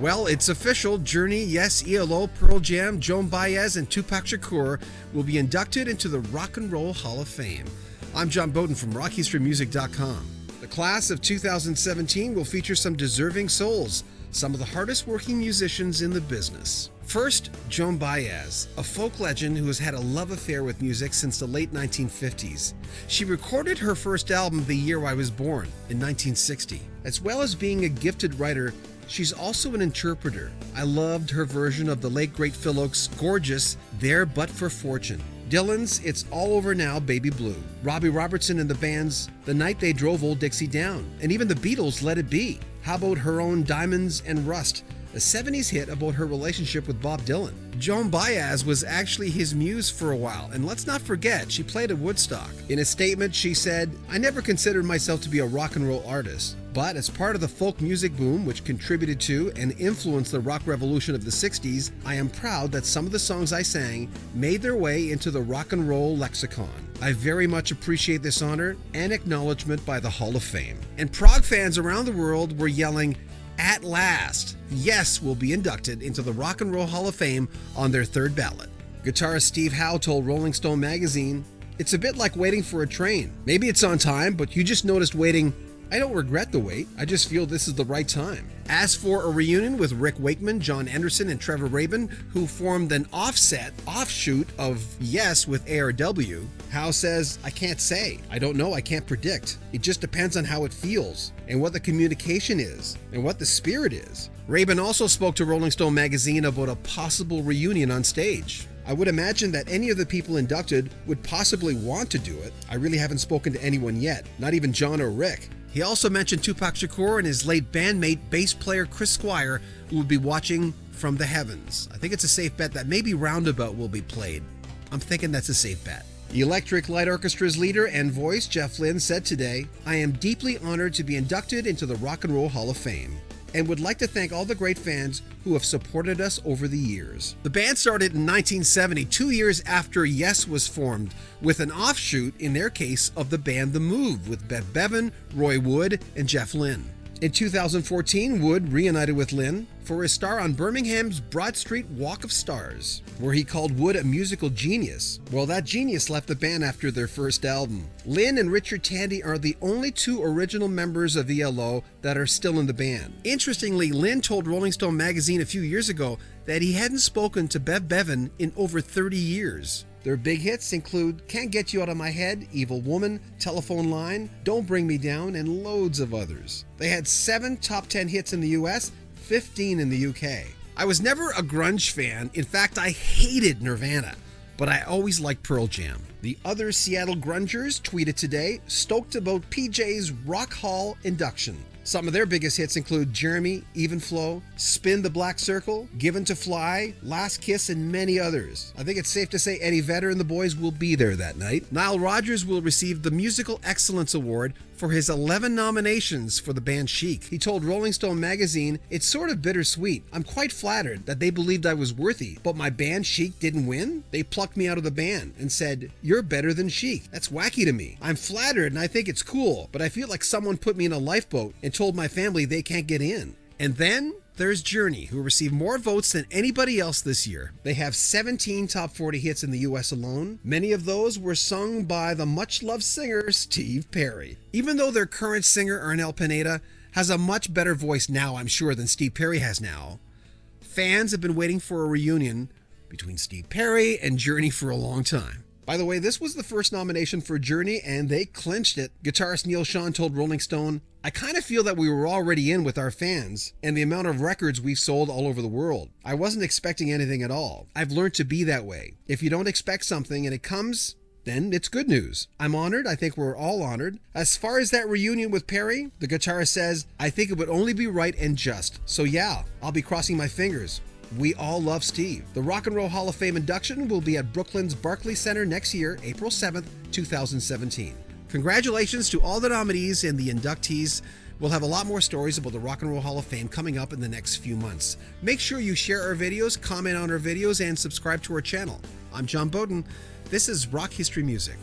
Well, it's official. Journey, Yes, ELO, Pearl Jam, Joan Baez, and Tupac Shakur will be inducted into the Rock and Roll Hall of Fame. I'm John Bowden from rockhistorymusic.com. The class of 2017 will feature some deserving souls, some of the hardest working musicians in the business. First, Joan Baez, a folk legend who has had a love affair with music since the late 1950s. She recorded her first album the year I was born, in 1960. As well as being a gifted writer, she's also an interpreter. I loved her version of the late great Phil Oche's gorgeous There But For Fortune. Dylan's It's All Over Now, Baby Blue. Robbie Robertson and the band's The Night They Drove Old Dixie Down. And even the Beatles' Let It Be. How about her own Diamonds and Rust, a 70s hit about her relationship with Bob Dylan. Joan Baez was actually his muse for a while, and let's not forget, she played at Woodstock. In a statement, she said, "I never considered myself to be a rock and roll artist, but as part of the folk music boom which contributed to and influenced the rock revolution of the 60s, I am proud that some of the songs I sang made their way into the rock and roll lexicon. I very much appreciate this honor and acknowledgement by the Hall of Fame." And prog fans around the world were yelling, "At last, Yes will be inducted into the Rock and Roll Hall of Fame on their third ballot." Guitarist Steve Howe told Rolling Stone magazine, "It's a bit like waiting for a train. Maybe it's on time, but you just noticed waiting. I don't regret the wait. I just feel this is the right time." As for a reunion with Rick Wakeman, John Anderson, and Trevor Rabin, who formed an offshoot of Yes with ARW, Howe says, "I can't say. I don't know. I can't predict. It just depends on how it feels and what the communication is and what the spirit is." Rabin also spoke to Rolling Stone magazine about a possible reunion on stage. "I would imagine that any of the people inducted would possibly want to do it. I really haven't spoken to anyone yet, not even John or Rick." He also mentioned Tupac Shakur and his late bandmate, bass player Chris Squire, who would be watching from the heavens. I think it's a safe bet that maybe Roundabout will be played. I'm thinking that's a safe bet. The Electric Light Orchestra's leader and voice, Jeff Lynne, said today, "I am deeply honored to be inducted into the Rock and Roll Hall of Fame, and would like to thank all the great fans who have supported us over the years." The band started in 1970, 2 years after Yes was formed, with an offshoot, in their case, of the band The Move, with Bev Bevan, Roy Wood, and Jeff Lynne. In 2014, Wood reunited with Lynne for his star on Birmingham's Broad Street Walk of Stars, where he called Wood a musical genius. Well, that genius left the band after their first album. Lynne and Richard Tandy are the only two original members of ELO that are still in the band. Interestingly, Lynne told Rolling Stone magazine a few years ago that he hadn't spoken to Bev Bevan in over 30 years. Their big hits include Can't Get You Out of My Head, Evil Woman, Telephone Line, Don't Bring Me Down, and loads of others. They had 7 top 10 hits in the US, 15 in the UK. I was never a grunge fan. In fact, I hated Nirvana, but I always liked Pearl Jam. The other Seattle grungers tweeted today, stoked about PJ's Rock Hall induction. Some of their biggest hits include Jeremy, Even Flow, Spin the Black Circle, Given to Fly, Last Kiss, and many others. I think it's safe to say Eddie Vedder and the boys will be there that night. Nile Rodgers will receive the Musical Excellence Award for his 11 nominations for the band Chic. He told Rolling Stone magazine, "It's sort of bittersweet. I'm quite flattered that they believed I was worthy, but my band Chic didn't win? They plucked me out of the band and said, 'You're better than Chic.' That's wacky to me. I'm flattered and I think it's cool, but I feel like someone put me in a lifeboat and told my family they can't get in." And then there's Journey, who received more votes than anybody else this year. They have 17 top 40 hits in the US alone. Many of those were sung by the much-loved singer Steve Perry. Even though their current singer, Ernell Pineda, has a much better voice now, I'm sure, than Steve Perry has now, fans have been waiting for a reunion between Steve Perry and Journey for a long time. By the way, this was the first nomination for Journey, and they clinched it. Guitarist Neil Schon told Rolling Stone, "I kind of feel that we were already in with our fans and the amount of records we've sold all over the world. I wasn't expecting anything at all. I've learned to be that way. If you don't expect something and it comes, then it's good news. I'm honored. I think we're all honored." As far as that reunion with Perry, the guitarist says, "I think it would only be right and just. So yeah, I'll be crossing my fingers. We all love Steve." The Rock and Roll Hall of Fame induction will be at Brooklyn's Barclays Center next year, April 7th, 2017. Congratulations to all the nominees and the inductees. We'll have a lot more stories about the Rock and Roll Hall of Fame coming up in the next few months. Make sure you share our videos, comment on our videos, and subscribe to our channel. I'm John Bowden. This is Rock History Music.